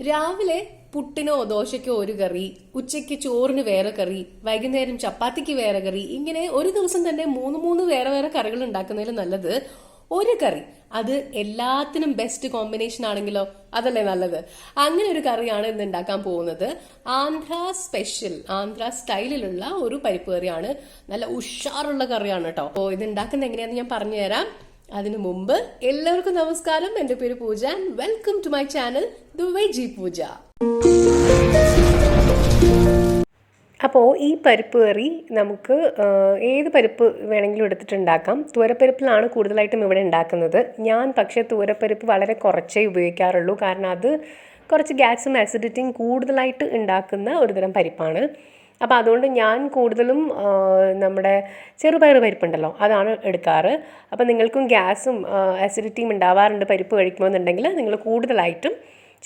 രാവിലെ പുട്ടിനോ ദോശയ്ക്കോ ഒരു കറി, ഉച്ചയ്ക്ക് ചോറിന് വേറെ കറി, വൈകുന്നേരം ചപ്പാത്തിക്ക് വേറെ കറി, ഇങ്ങനെ ഒരു ദിവസം തന്നെ മൂന്ന് മൂന്ന് വേറെ വേറെ കറികൾ ഉണ്ടാക്കുന്നതിൽ നല്ലത് ഒരു കറി. അത് എല്ലാത്തിനും ബെസ്റ്റ് കോമ്പിനേഷൻ ആണെങ്കിലോ, അതല്ലേ നല്ലത്. അങ്ങനെ ഒരു കറിയാണ് ഇന്ന് ഉണ്ടാക്കാൻ പോകുന്നത്. ആന്ധ്ര സ്പെഷ്യൽ, ആന്ധ്ര സ്റ്റൈലിലുള്ള ഒരു പരിപ്പ് കറിയാണ്. നല്ല ഉഷാറുള്ള കറിയാണ് കേട്ടോ. അപ്പോൾ ഇത് ഉണ്ടാക്കുന്നത് എങ്ങനെയാണെന്ന് ഞാൻ പറഞ്ഞുതരാം. അതിനു മുമ്പ് എല്ലാവർക്കും നമസ്കാരം. എൻ്റെ പേര് Pooja and welcome to my channel the veggie Pooja. അപ്പോൾ ഈ പരിപ്പ് കറി നമുക്ക് ഏത് പരിപ്പ് വേണമെങ്കിലും എടുത്തിട്ടുണ്ടാക്കാം. തുവരപ്പരിപ്പിലാണ് കൂടുതലായിട്ടും ഇവിടെ ഉണ്ടാക്കുന്നത്. ഞാൻ പക്ഷേ തുവരപ്പരിപ്പ് വളരെ കുറച്ചേ ഉപയോഗിക്കാറുള്ളൂ. കാരണം അത് കുറച്ച് ഗ്യാസും ആസിഡിറ്റിയും കൂടുതലായിട്ട് ഉണ്ടാക്കുന്ന ഒരുതരം പരിപ്പാണ്. അപ്പോൾ അതുകൊണ്ട് ഞാൻ കൂടുതലും നമ്മുടെ ചെറുപയർ പരിപ്പുണ്ടല്ലോ, അതാണ് എടുക്കാറ്. അപ്പോൾ നിങ്ങൾക്കും ഗ്യാസും ആസിഡിറ്റിയും ഉണ്ടാവാറുണ്ട് പരിപ്പ് കഴിക്കുമെന്നുണ്ടെങ്കിൽ നിങ്ങൾ കൂടുതലായിട്ടും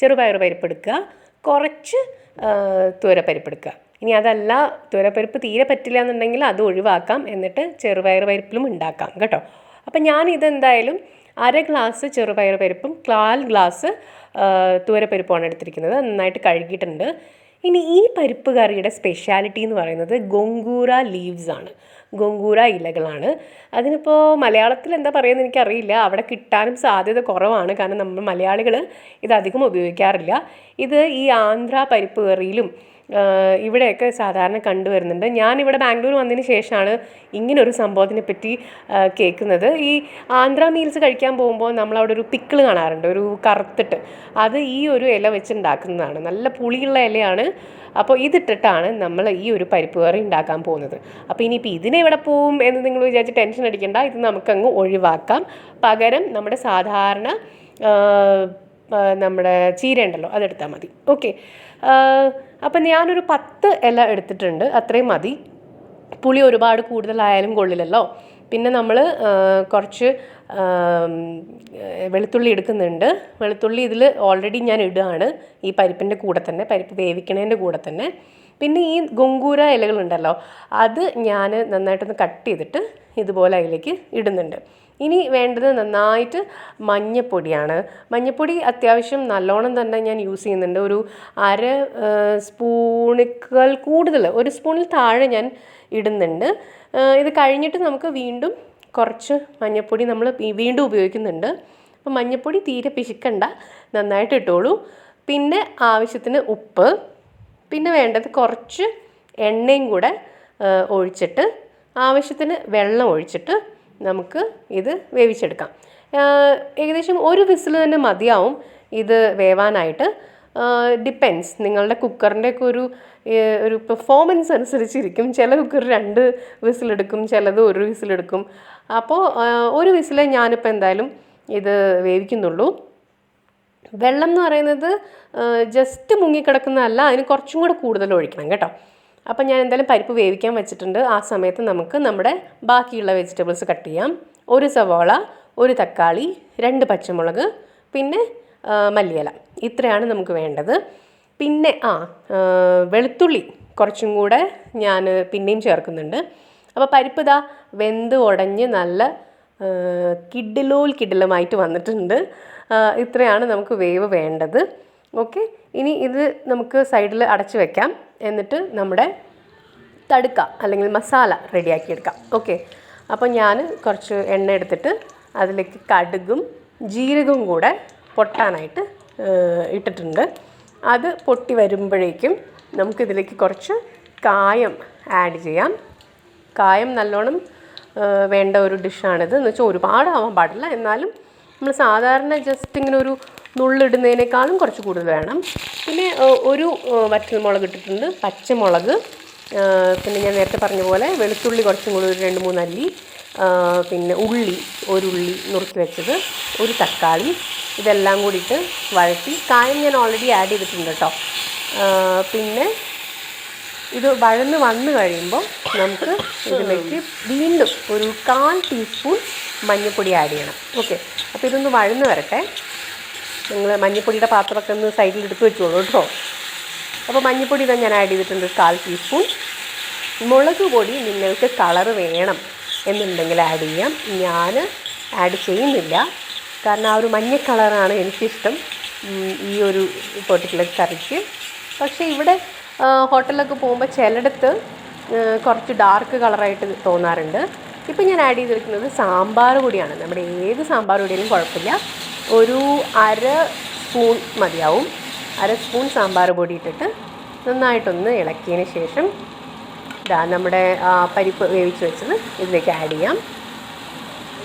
ചെറുപയർ പരിപ്പ് എടുക്കുക, കുറച്ച് തുവരപ്പരിപ്പ് എടുക്കുക. ഇനി അതല്ല, തുവരപ്പരിപ്പ് തീരെ പറ്റില്ല എന്നുണ്ടെങ്കിൽ അത് ഒഴിവാക്കാം, എന്നിട്ട് ചെറുപയർ പരിപ്പിലും ഉണ്ടാക്കാം കേട്ടോ. അപ്പം ഞാൻ ഇതെന്തായാലും 1/2 ഗ്ലാസ് ചെറുപയർ പരിപ്പും 1/4 ഗ്ലാസ് തുവരപ്പരിപ്പുമാണ് എടുത്തിരിക്കുന്നത്. നന്നായിട്ട് കഴുകിയിട്ടുണ്ട്. ഇനി ഈ പരിപ്പ് കറിയുടെ സ്പെഷ്യാലിറ്റി എന്ന് പറയുന്നത് ഗോങ്കൂറ ലീവ്സ് ആണ്, ഗോങ്കൂറ ഇലകളാണ്. അതിനിപ്പോൾ മലയാളത്തിൽ എന്താ പറയുന്നത് എനിക്കറിയില്ല. അവിടെ കിട്ടാനും സാധ്യത കുറവാണ്, കാരണം നമ്മൾ മലയാളികൾ ഇതധികം ഉപയോഗിക്കാറില്ല. ഇത് ഈ ആന്ധ്ര പരിപ്പ് കറിയിലും ഇവിടെയൊക്കെ സാധാരണ കണ്ടുവരുന്നുണ്ട്. ഞാനിവിടെ ബാംഗ്ലൂർ വന്നതിന് ശേഷമാണ് ഇങ്ങനൊരു സംഭവത്തിനെ പറ്റി കേൾക്കുന്നത്. ഈ ആന്ധ്ര മീൽസ് കഴിക്കാൻ പോകുമ്പോൾ നമ്മളവിടെ ഒരു പിക്കിൾ കാണാറുണ്ട്, ഒരു കറുത്തിട്ട്. അത് ഈ ഒരു ഇല വെച്ചുണ്ടാക്കുന്നതാണ്. നല്ല പുളിയുള്ള ഇലയാണ്. അപ്പോൾ ഇതിട്ടിട്ടാണ് നമ്മൾ ഈ ഒരു പരിപ്പ് കറി ഉണ്ടാക്കാൻ പോകുന്നത്. അപ്പോൾ ഇനിയിപ്പോൾ ഇതിനെവിടെ പോവും എന്ന് നിങ്ങൾ വിചാരിച്ച് ടെൻഷൻ അടിക്കേണ്ട. ഇത് നമുക്കങ്ങ് ഒഴിവാക്കാം. പകരം നമ്മുടെ സാധാരണ നമ്മുടെ ചീര ഉണ്ടല്ലോ, അതെടുത്താൽ മതി. ഓക്കെ, അപ്പം ഞാനൊരു 10 ഇല എടുത്തിട്ടുണ്ട്, അത്രയും മതി. പുളി ഒരുപാട് കൂടുതലായാലും കൊള്ളില്ലല്ലോ. പിന്നെ നമ്മൾ കുറച്ച് വെളുത്തുള്ളി എടുക്കുന്നുണ്ട്. വെളുത്തുള്ളി ഇതിൽ ഓൾറെഡി ഞാൻ ഇടുകയാണ് ഈ പരിപ്പിൻ്റെ കൂടെ തന്നെ, പരിപ്പ് വേവിക്കണതിൻ്റെ കൂടെ തന്നെ. പിന്നെ ഈ ഗോങ്കൂര ഇലകളുണ്ടല്ലോ, അത് ഞാൻ നന്നായിട്ടൊന്ന് കട്ട് ചെയ്തിട്ട് ഇതുപോലെ അതിലേക്ക് ഇടുന്നുണ്ട്. ഇനി വേണ്ടത് നന്നായിട്ട് മഞ്ഞപ്പൊടിയാണ്. മഞ്ഞപ്പൊടി അത്യാവശ്യം നല്ലോണം തന്നെ ഞാൻ യൂസ് ചെയ്യുന്നുണ്ട്. ഒരു 1/2 സ്പൂണിൽ കൂടുതൽ, 1 സ്പൂണിൽ താഴെ ഞാൻ ഇടുന്നുണ്ട്. ഇത് കഴിഞ്ഞിട്ട് നമുക്ക് വീണ്ടും കുറച്ച് മഞ്ഞപ്പൊടി നമ്മൾ വീണ്ടും ഉപയോഗിക്കുന്നുണ്ട്. അപ്പോൾ മഞ്ഞപ്പൊടി തീരെ പിശുക്കണ്ട, നന്നായിട്ട് ഇട്ടോളൂ. പിന്നെ ആവശ്യത്തിന് ഉപ്പ്, പിന്നെ വേണ്ടത് കുറച്ച് എണ്ണയും കൂടെ ഒഴിച്ചിട്ട് ആവശ്യത്തിന് വെള്ളം ഒഴിച്ചിട്ട് നമുക്ക് ഇത് വേവിച്ചെടുക്കാം. ഏകദേശം 1 വിസിൽ തന്നെ മതിയാവും ഇത് വേവാനായിട്ട്. ഡിപ്പെൻസ്, നിങ്ങളുടെ കുക്കറിൻ്റെയൊക്കെ ഒരു പെർഫോമൻസ് അനുസരിച്ചിരിക്കും. ചില കുക്കർ 2 വിസിലെടുക്കും, ചിലത് 1 വിസിലെടുക്കും. അപ്പോൾ 1 വിസിലേ ഞാനിപ്പോൾ എന്തായാലും ഇത് വേവിക്കുന്നുള്ളൂ. വെള്ളം എന്ന് പറയുന്നത് ജസ്റ്റ് മുങ്ങിക്കിടക്കുന്നതല്ല, അതിന് കുറച്ചും കൂടെ കൂടുതൽ ഒഴിക്കണം കേട്ടോ. അപ്പം ഞാൻ എന്തായാലും പരിപ്പ് വേവിക്കാൻ വെച്ചിട്ടുണ്ട്. ആ സമയത്ത് നമുക്ക് നമ്മുടെ ബാക്കിയുള്ള വെജിറ്റബിൾസ് കട്ട് ചെയ്യാം. 1 സവാള, 1 തക്കാളി, 2 പച്ചമുളക്, പിന്നെ മല്ലിയില. ഇത്രയാണ് നമുക്ക് വേണ്ടത്. പിന്നെ വെളുത്തുള്ളി കുറച്ചും കൂടെ ഞാൻ പിന്നെയും ചേർക്കുന്നുണ്ട്. അപ്പോൾ പരിപ്പ് ഇതാ വെന്ത് ഉടഞ്ഞ് നല്ല കിഡിലുമായിട്ട് വന്നിട്ടുണ്ട്. ഇത്രയാണ് നമുക്ക് വേവ് വേണ്ടത്. ഓക്കെ, ഇനി ഇത് നമുക്ക് സൈഡിൽ അടച്ച് വെക്കാം. എന്നിട്ട് നമ്മുടെ തടുക്ക അല്ലെങ്കിൽ മസാല റെഡിയാക്കിയെടുക്കാം. ഓക്കെ, അപ്പോൾ ഞാൻ കുറച്ച് എണ്ണ എടുത്തിട്ട് അതിലേക്ക് കടുകും ജീരകവും കൂടെ പൊട്ടാനായിട്ട് ഇട്ടിട്ടുണ്ട്. അത് പൊട്ടി വരുമ്പോഴേക്കും നമുക്കിതിലേക്ക് കുറച്ച് കായം ആഡ് ചെയ്യാം. കായം നല്ലോണം വേണ്ട ഒരു ഡിഷാണിത്. എന്ന് വെച്ചാൽ ഒരുപാട് ആവാൻ പാടില്ല, എന്നാലും നമ്മൾ സാധാരണ ജസ്റ്റ് ഇങ്ങനെ ഒരു നുള്ളിടുന്നതിനേക്കാളും കുറച്ച് കൂടുതൽ വേണം. പിന്നെ 1 വറ്റൽമുളക് ഇട്ടിട്ടുണ്ട്, പച്ചമുളക്, പിന്നെ ഞാൻ നേരത്തെ പറഞ്ഞ പോലെ വെളുത്തുള്ളി കുറച്ചും കൂടി 2-3 അല്ലി, പിന്നെ ഉള്ളി 1 ഉള്ളി നുറുക്കി വെച്ചത്, 1 തക്കാളി, ഇതെല്ലാം കൂടിയിട്ട് വഴറ്റി. കായം ഞാൻ ഓൾറെഡി ആഡ് ചെയ്തിട്ടുണ്ട് കേട്ടോ. പിന്നെ ഇത് വഴന്ന് വന്നു കഴിയുമ്പോൾ നമുക്ക് ഇതിലേക്ക് വീണ്ടും ഒരു 1/4 ടീസ്പൂൺ മഞ്ഞൾപ്പൊടി ആഡ് ചെയ്യണം. ഓക്കെ, അപ്പോൾ ഇതൊന്ന് വഴന്ന് വരട്ടെ. നിങ്ങൾ മഞ്ഞൾപ്പൊടിയുടെ പാത്രമൊക്കെ ഒന്ന് സൈഡിൽ എടുത്ത് വെച്ചോളൂ കേട്ടോ. അപ്പോൾ മഞ്ഞൾപ്പൊടി ഇതാ ഞാൻ ആഡ് ചെയ്തിട്ടുണ്ട് 1/4 ടീസ്പൂൺ. മുളക് പൊടി നിങ്ങൾക്ക് കളറ് വേണം എന്നുണ്ടെങ്കിൽ ആഡ് ചെയ്യാം. ഞാൻ ആഡ് ചെയ്യുന്നില്ല, കാരണം ആ ഒരു മഞ്ഞ കളറാണ് എനിക്കിഷ്ടം. ഈ ഒരു പെർട്ടിക്കുലർ കറിക്ക്. പക്ഷേ ഇവിടെ ഹോട്ടലിലൊക്കെ പോകുമ്പോൾ ചിലയിടത്ത് കുറച്ച് ഡാർക്ക് കളറായിട്ട് തോന്നാറുണ്ട്. ഇപ്പം ഞാൻ ആഡ് ചെയ്തിരിക്കുന്നത് സാമ്പാർ പൊടിയാണ്. നമ്മുടെ ഏത് സാമ്പാർ പൊടിയിലും കുഴപ്പമില്ല. ഒരു 1/2 സ്പൂൺ മതിയാവും. 1/2 സ്പൂൺ സാമ്പാർ പൊടി ഇട്ടിട്ട് നന്നായിട്ടൊന്ന് ഇളക്കിയതിന് ശേഷം നമ്മുടെ പരിപ്പ് വേവിച്ച് വെച്ചത് ഇതിലേക്ക് ആഡ് ചെയ്യാം.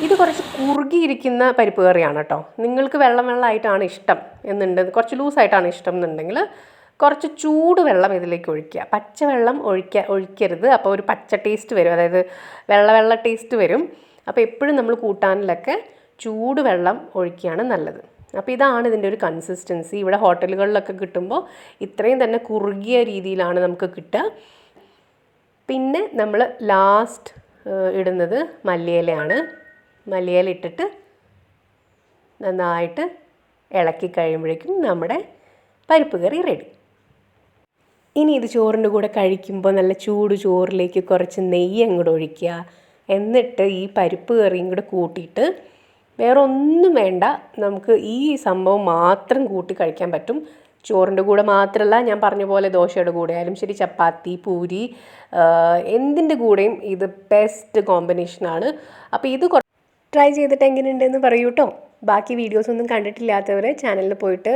ഇത് കുറച്ച് കുറുകിയിരിക്കുന്ന പരിപ്പ് കറിയാണ് കേട്ടോ. നിങ്ങൾക്ക് വെള്ളമായിട്ടാണ് ഇഷ്ടം കുറച്ച് ലൂസായിട്ടാണ് ഇഷ്ടം എന്നുണ്ടെങ്കിൽ കുറച്ച് ചൂടുവെള്ളം ഇതിലേക്ക് ഒഴിക്കുക. പച്ചവെള്ളം ഒഴിക്കരുത്. അപ്പോൾ ഒരു പച്ച ടേസ്റ്റ് വരും, അതായത് വെള്ള ടേസ്റ്റ് വരും. അപ്പോൾ എപ്പോഴും നമ്മൾ കൂട്ടാനിലൊക്കെ ചൂടുവെള്ളം ഒഴിക്കുകയാണ് നല്ലത്. അപ്പോൾ ഇതാണ് ഇതിൻ്റെ ഒരു കൺസിസ്റ്റൻസി. ഇവിടെ ഹോട്ടലുകളിലൊക്കെ കിട്ടുമ്പോൾ ഇത്രയും തന്നെ കുറുകിയ രീതിയിലാണ് നമുക്ക് കിട്ടുക. പിന്നെ നമ്മൾ ലാസ്റ്റ് ഇടുന്നത് മല്ലിയിലയാണ്. മല്ലിയില ഇട്ടിട്ട് നന്നായിട്ട് ഇളക്കി കഴിയുമ്പോഴേക്കും നമ്മുടെ പരിപ്പ് കറി റെഡി. ഇനി ഇത് ചോറിൻ്റെ കൂടെ കഴിക്കുമ്പോൾ നല്ല ചൂട് ചോറിലേക്ക് കുറച്ച് നെയ്യ് അങ്ങോട്ട് ഒഴിക്കുക. എന്നിട്ട് ഈ പരിപ്പ് കറിയും കൂടെ കൂട്ടിയിട്ട് വേറെ ഒന്നും വേണ്ട, നമുക്ക് ഈ സംഭവം മാത്രം കൂട്ടി കഴിക്കാൻ പറ്റും. ചോറിൻ്റെ കൂടെ മാത്രമല്ല, ഞാൻ പറഞ്ഞ പോലെ ദോശയുടെ കൂടെ ആയാലും ശരി, ചപ്പാത്തി, പൂരി, എന്തിൻ്റെ കൂടെയും ഇത് ബെസ്റ്റ് കോമ്പിനേഷനാണ്. അപ്പോൾ ഇത് ട്രൈ ചെയ്തിട്ട് എങ്ങനെയുണ്ടെന്ന് പറയൂ കേട്ടോ. ബാക്കി വീഡിയോസൊന്നും കണ്ടിട്ടില്ലാത്തവർ ചാനലിൽ പോയിട്ട്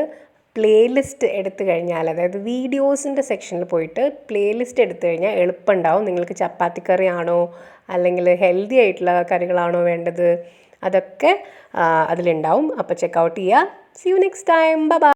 പ്ലേലിസ്റ്റ് എടുത്തു കഴിഞ്ഞാൽ, അതായത് വീഡിയോസിൻ്റെ സെക്ഷനിൽ പോയിട്ട് പ്ലേലിസ്റ്റ് എടുത്തു കഴിഞ്ഞാൽ എളുപ്പമുണ്ടാവും. നിങ്ങൾക്ക് ചപ്പാത്തി കറിയാണോ അല്ലെങ്കിൽ ഹെൽത്തി ആയിട്ടുള്ള കറികളാണോ വേണ്ടത്, അതൊക്കെ അതിലുണ്ടാവും. അപ്പോൾ ചെക്കൗട്ട് ചെയ്യുക. See you next time. By.